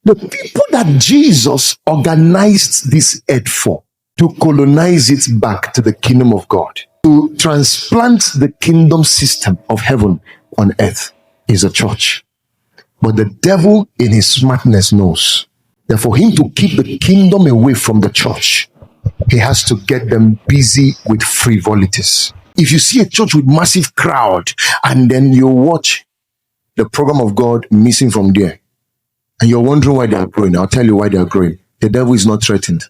The people that Jesus organized this earth for, to colonize it back to the kingdom of God, to transplant the kingdom system of heaven on earth, is a church. But the devil in his smartness knows that for him to keep the kingdom away from the church, he has to get them busy with frivolities. If you see a church with massive crowd and then you watch the program of God missing from there, and you're wondering why they are growing, I'll tell you why they are growing. The devil is not threatened.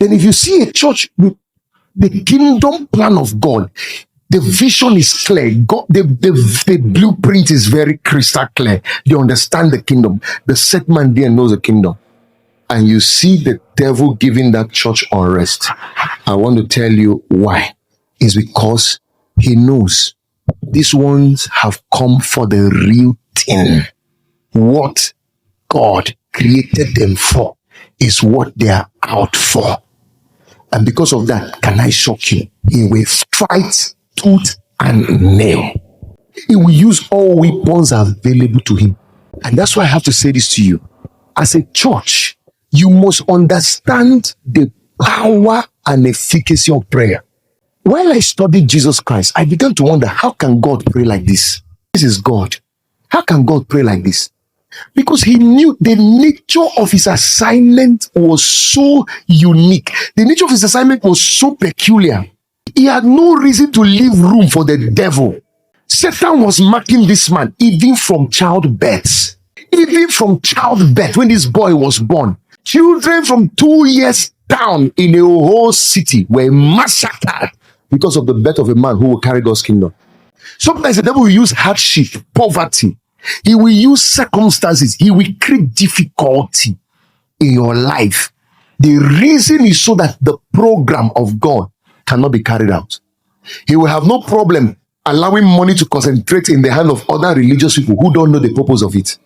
Then if you see a church with the kingdom plan of God, the vision is clear. God, the blueprint is very crystal clear. They understand the kingdom. The set man there knows the kingdom. And you see the devil giving that church unrest. I want to tell you why. It's because he knows these ones have come for the real thing. What God created them for is what they are out for. And because of that, can I shock you? He will fight tooth and nail. He will use all weapons available to him. And that's why I have to say this to you. As a church, you must understand the power and efficacy of prayer. While I studied Jesus Christ, I began to wonder, how can God pray like this? This is God. How can God pray like this? Because he knew the nature of his assignment was so unique. The nature of his assignment was so peculiar. He had no reason to leave room for the devil. Satan was marking this man even from childbirth. Even from childbirth, when this boy was born, children from 2 years down in a whole city were massacred because of the birth of a man who will carry God's kingdom. Sometimes the devil will use hardship, poverty. He will use circumstances. He will create difficulty in your life. The reason is so that the program of God cannot be carried out. He will have no problem allowing money to concentrate in the hand of other religious people who don't know the purpose of it.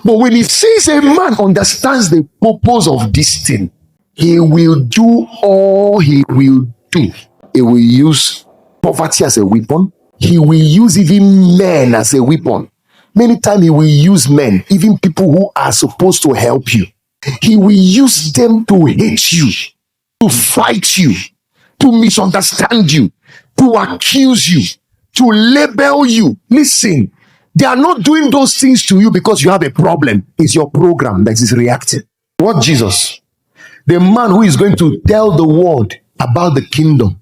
But when he sees a man understands the purpose of this thing, he will do all he will do. He will use poverty as a weapon. He will use even men as a weapon. Many times he will use men, even people who are supposed to help you. He will use them to hate you, to fight you, to misunderstand you, to accuse you, to label you. Listen, they are not doing those things to you because you have a problem. It's your program that is reacting. What Jesus? The man who is going to tell the world about the kingdom,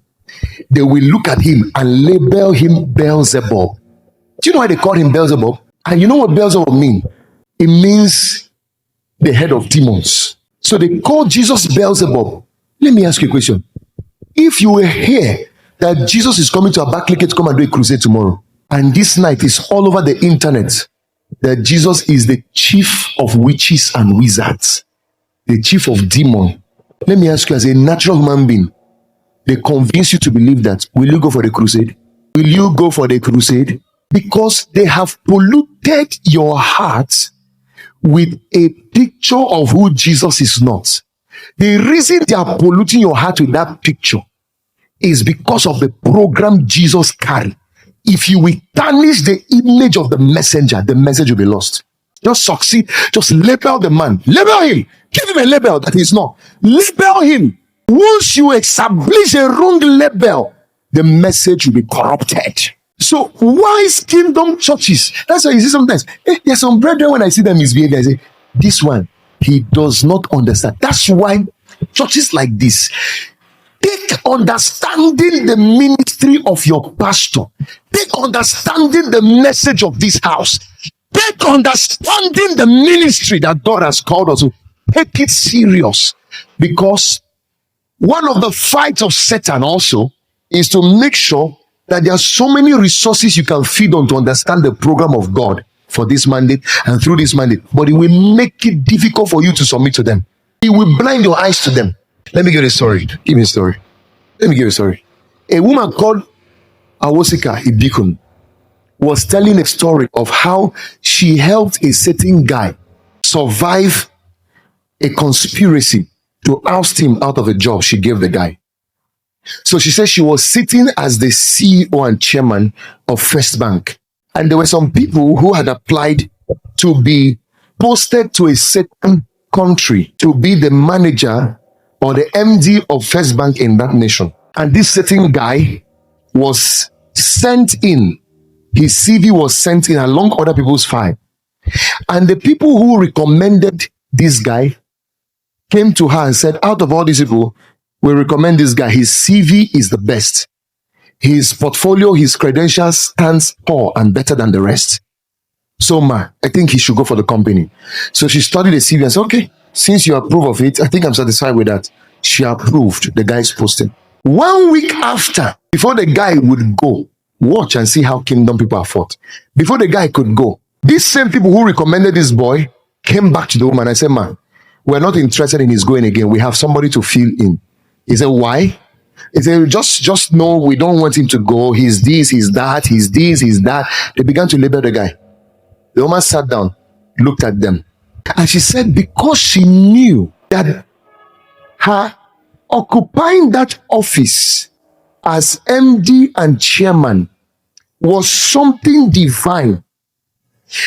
they will look at him and label him Beelzebub. Do you know why they call him Beelzebub? And you know what Beelzebub means? It means the head of demons. So they call Jesus Beelzebub. Let me ask you a question. If you were here that Jesus is coming to Abakaliki to come and do a crusade tomorrow, and this night is all over the internet that Jesus is the chief of witches and wizards, the chief of demons, let me ask you, as a natural human being, they convince you to believe that, will you go for the crusade? Will you go for the crusade? Because they have polluted your heart with a picture of who Jesus is not. The reason they are polluting your heart with that picture is because of the program Jesus carried. If you will tarnish the image of the messenger, the message will be lost. Just succeed. Just label the man. Label him. Give him a label that he's not. Label him. Once you establish a wrong label, the message will be corrupted. So wise kingdom churches, that's why you see sometimes, there's some brethren when I see them misbehave, I say, this one, he does not understand. That's why churches like this, take understanding the ministry of your pastor, take understanding the message of this house, take understanding the ministry that God has called us to, take it serious. Because one of the fights of Satan also is to make sure that there are so many resources you can feed on to understand the program of God for this mandate and through this mandate, but it will make it difficult for you to submit to them. It will blind your eyes to them. Let me give you a story. Give me a story. Let me give you a story. A woman called Awosika Ibikun was telling a story of how she helped a certain guy survive a conspiracy to oust him out of a job she gave the guy. So she said she was sitting as the CEO and chairman of First Bank. And there were some people who had applied to be posted to a certain country to be the manager or the MD of First Bank in that nation. And this certain guy was sent in. His CV was sent in along other people's file. And the people who recommended this guy came to her and said, out of all these people, we recommend this guy. His CV is the best. His portfolio, his credentials stands tall and better than the rest. So, I think he should go for the company. So she studied the CV and said, okay, since you approve of it, I think I'm satisfied with that. She approved the guy's posting. 1 week after, before the guy would go, watch and see how kingdom people are fought. Before the guy could go, these same people who recommended this boy came back to the woman and said, we're not interested in his going again. We have somebody to fill in. He said, why? He said, just know we don't want him to go. He's this, he's that, he's this, he's that. They began to label the guy. The woman sat down, looked at them, and she said, because she knew that her occupying that office as MD and chairman was something divine,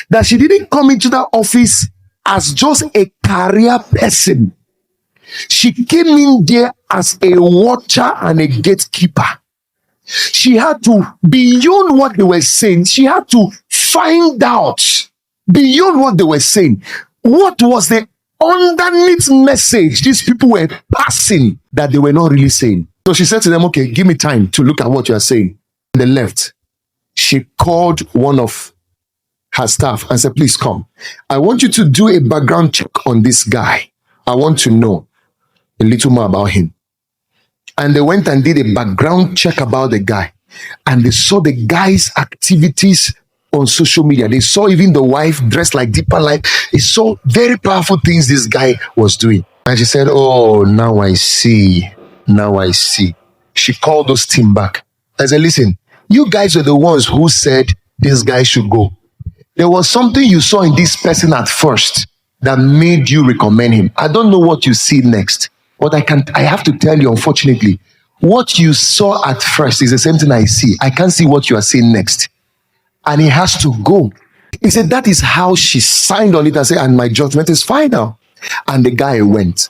that she didn't come into that office as just a career person. She came in there as a watcher and a gatekeeper. She had to, beyond what they were saying, she had to find out, beyond what they were saying, what was the underneath message these people were passing that they were not really saying. So she said to them, okay, give me time to look at what you are saying. They left. She called one of her staff and said, please come. I want you to do a background check on this guy. I want to know a little more about him. And they went and did a background check about the guy. And they saw the guy's activities on social media. They saw even the wife dressed like Deeper Life. They saw very powerful things this guy was doing. And she said, oh, now I see. Now I see. She called those team back. I said, listen, you guys were the ones who said this guy should go. There was something you saw in this person at first that made you recommend him. I don't know what you see next. But I have to tell you, unfortunately, what you saw at first is the same thing I see. I can't see what you are seeing next. And he has to go. He said, that is how she signed on it and said, and my judgment is final. And the guy went.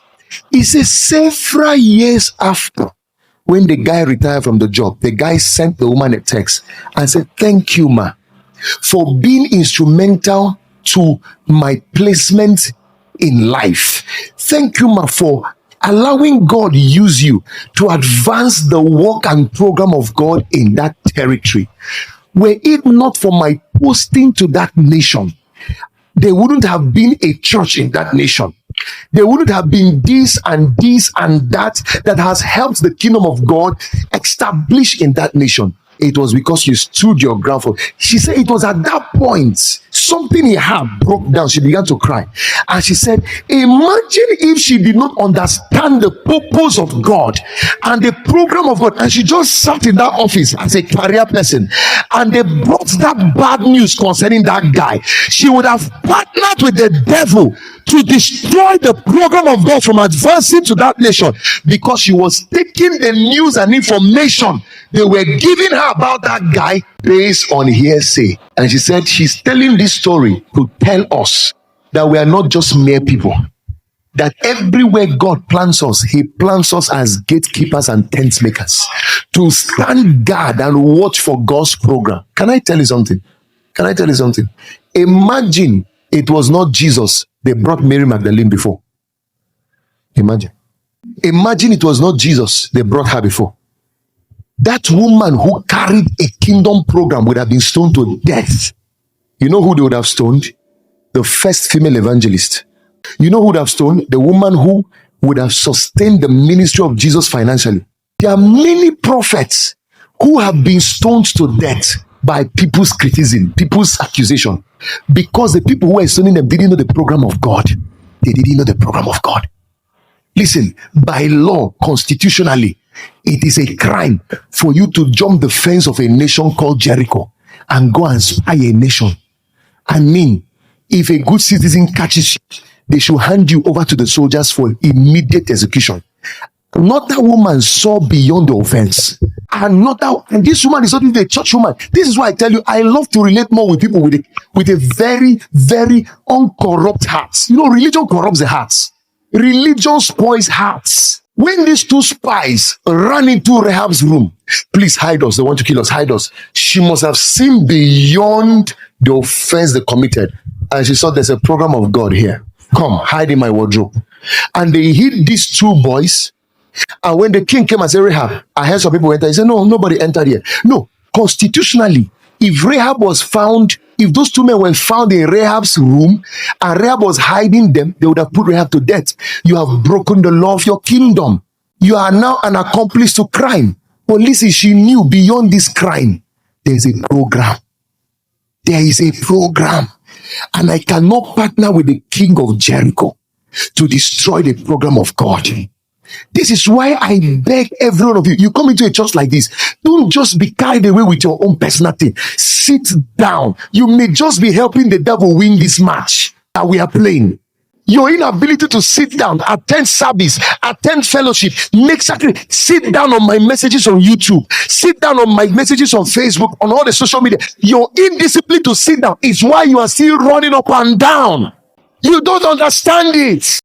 He said, several years after, when the guy retired from the job, the guy sent the woman a text and said, thank you, ma, for being instrumental to my placement in life. Thank you, ma, for allowing God use you to advance the work and program of God in that territory. Were it not for my posting to that nation, there wouldn't have been a church in that nation. There wouldn't have been this and that has helped the kingdom of God establish in that nation. It was because you stood your ground for. She said it was at that point something in her broke down. She began to cry. And she said, imagine if she did not understand the purpose of God and the program of God. And she just sat in that office as a career person. And they brought that bad news concerning that guy. She would have partnered with the devil to destroy the program of God from advancing to that nation, because she was taking the news and information they were giving her about that guy based on hearsay. And she said she's telling this story to tell us that we are not just mere people, that everywhere God plants us, he plants us as gatekeepers and tent makers to stand guard and watch for God's program. Can I tell you something? Imagine it was not Jesus they brought Mary Magdalene before. Imagine it was not Jesus they brought her before. That woman who carried a kingdom program would have been stoned to death. You know who they would have stoned? The first female evangelist. You know who would have stoned? The woman who would have sustained the ministry of Jesus financially. There are many prophets who have been stoned to death by people's criticism, people's accusation, because the people who were stoning them didn't know the program of God. They didn't know the program of God. Listen, by law, constitutionally, it is a crime for you to jump the fence of a nation called Jericho and go and spy a nation. I mean, if a good citizen catches you, they should hand you over to the soldiers for immediate execution. Another woman saw beyond the offense. And this woman is not even a church woman. This is why I tell you, I love to relate more with people with a very, very uncorrupt heart. You know, religion corrupts the hearts. Religion spoils hearts. When these two spies ran into Rahab's room, please hide us. They want to kill us. Hide us. She must have seen beyond the offense they committed. And she saw there's a program of God here. Come, hide in my wardrobe. And they hid these two boys. And when the king came and said, Rahab, I heard some people enter. He said, no, nobody entered here. No, constitutionally, if Rahab was found, if those two men were found in Rahab's room and Rahab was hiding them, they would have put Rahab to death. You have broken the law of your kingdom. You are now an accomplice to crime. But listen, she knew beyond this crime, there's a program. There is a program. And I cannot partner with the king of Jericho to destroy the program of God. This is why I beg every one of you, you come into a church like this, don't just be carried away with your own personality. Sit down. You may just be helping the devil win this match that we are playing. Your inability to sit down, attend service, attend fellowship, make sacrifice, sit down on my messages on YouTube, sit down on my messages on Facebook, on all the social media. Your indiscipline to sit down is why you are still running up and down. You don't understand it.